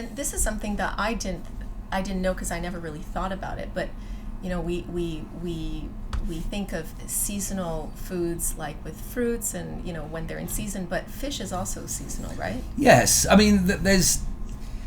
and this is something that I didn't know because I never really thought about it. But we think of seasonal foods like with fruits and when they're in season, but fish is also seasonal, right? Yes, I mean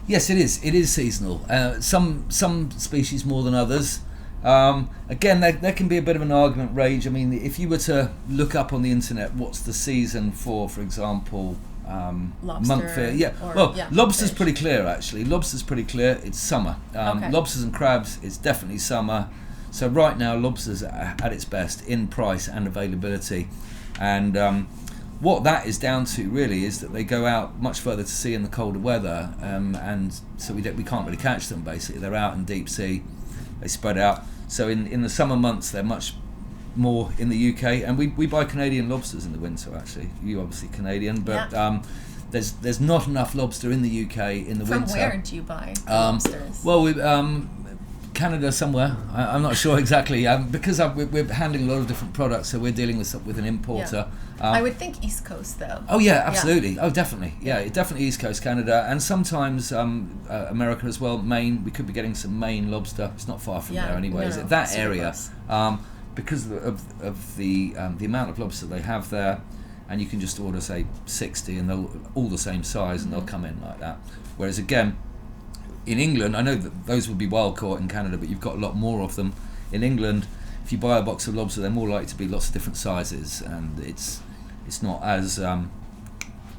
yes, it is. It is seasonal. Some species more than others. Again, there can be a bit of an argument rage. I mean, if you were to look up on the internet, what's the season for example, lobster, monkfish? Lobster's pretty clear actually. Lobster's pretty clear. It's summer. Okay. Lobsters and crabs, it's definitely summer. So right now, lobster's at its best in price and availability, and what that is down to really is that they go out much further to sea in the colder weather, and so we can't really catch them. Basically, they're out in deep sea. They spread out. So in the summer months, they're much more in the UK, and we buy Canadian lobsters in the winter. Actually, you obviously Canadian, but there's not enough lobster in the UK in the winter. From where do you buy lobsters? Well, Canada somewhere. I'm not sure exactly, because we're handling a lot of different products, so we're dealing with an importer. I would think East Coast though. Oh yeah, absolutely. Yeah. Oh definitely. Yeah, definitely East Coast Canada, and sometimes America as well. Maine, we could be getting some Maine lobster. It's not far from there anyway. Is it that area? Because of the amount of lobster they have there, and you can just order say 60, and they'll all the same size, and they'll come in like that. Whereas again, in England, I know that those would be wild caught in Canada, but you've got a lot more of them. In England, if you buy a box of lobster, they're more likely to be lots of different sizes, and it's not as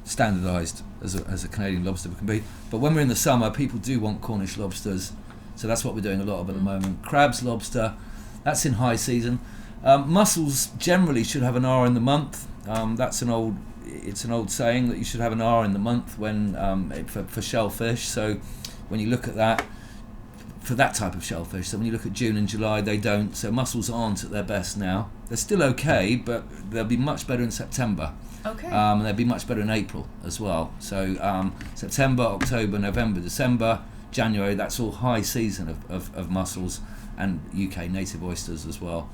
standardised as a Canadian lobster can be. But when we're in the summer, people do want Cornish lobsters, so that's what we're doing a lot of at the moment. Crabs, lobster, that's in high season. Mussels generally should have an R in the month. It's an old saying that you should have an R in the month when for shellfish. So when you look at that, for that type of shellfish, so when you look at June and July, they don't. So mussels aren't at their best now. They're still okay, but they'll be much better in September. Okay. And they'll be much better in April as well. So September, October, November, December, January, that's all high season of mussels, and UK native oysters as well.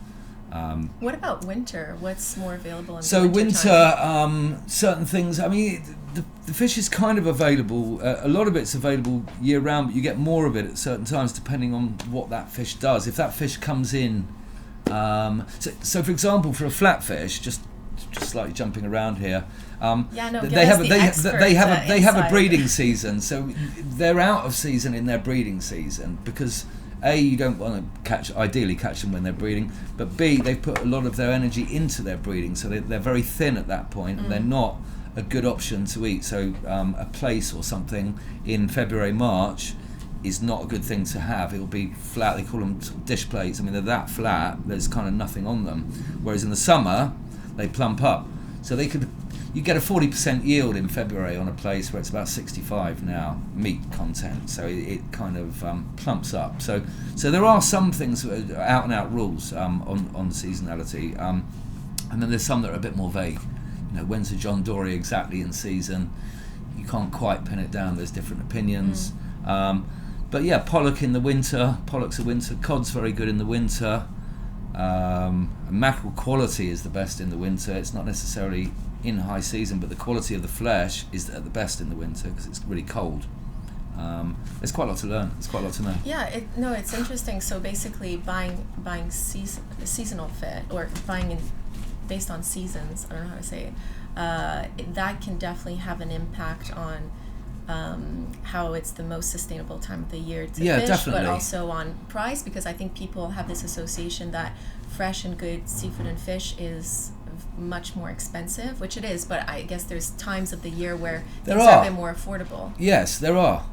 What about winter? What's more available in so the winter time? Certain things, I mean, the fish is kind of available. A lot of it's available year round, but you get more of it at certain times depending on what that fish does. If that fish comes in, so for example, for a flatfish, just slightly jumping around here, they have a breeding season, so they're out of season in their breeding season because you don't want to ideally catch them when they're breeding, but B, they've put a lot of their energy into their breeding, so they're very thin at that point, and they're not a good option to eat. So a plaice or something in February, March is not a good thing to have. It'll be flat. They call them sort of dish plates. I mean, they're that flat, there's kind of nothing on them. Whereas in the summer, they plump up. So you get a 40% yield in February on a place where it's about 65 now, meat content. So it kind of plumps up. So there are some things that are out and out rules on seasonality. And then there's some that are a bit more vague. When's the John Dory exactly in season? You can't quite pin it down. There's different opinions. But yeah, pollock in the winter. Pollock's a winter. Cod's very good in the winter. Mackerel quality is the best in the winter. It's not necessarily in high season, but the quality of the flesh is at the best in the winter because it's really cold. There's quite a lot to learn. There's quite a lot to know. Yeah, it's interesting. So basically, buying seasonal fish or buying based on seasons. I don't know how to say it. That can definitely have an impact on how it's the most sustainable time of the year to fish, definitely. But also on price, because I think people have this association that fresh and good seafood and fish is much more expensive, which it is, but I guess there's times of the year where things are a bit more affordable. Yes, there are.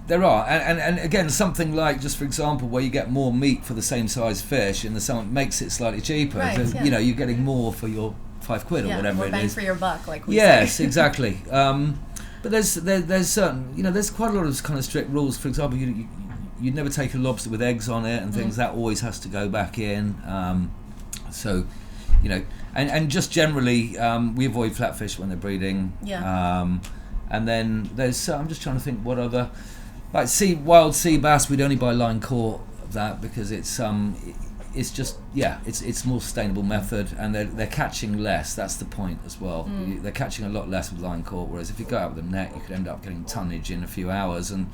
There are, and again, something like, just for example, where you get more meat for the same size fish in the summer makes it slightly cheaper. Right, so, you're getting more for your £5 or whatever more it bang is. for your buck, like we Yes, say. Exactly. But there's certain, there's quite a lot of kind of strict rules. For example, you'd never take a lobster with eggs on it and things. That always has to go back in. And just generally, we avoid flatfish when they're breeding. Yeah. And then there's, I'm just trying to think what other, like wild sea bass, we'd only buy line caught of that because it's it's just it's more sustainable method, and they're catching less. That's the point as well. They're catching a lot less with line caught, whereas if you go out with a net, you could end up getting tonnage in a few hours, and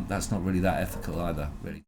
that's not really that ethical either, really.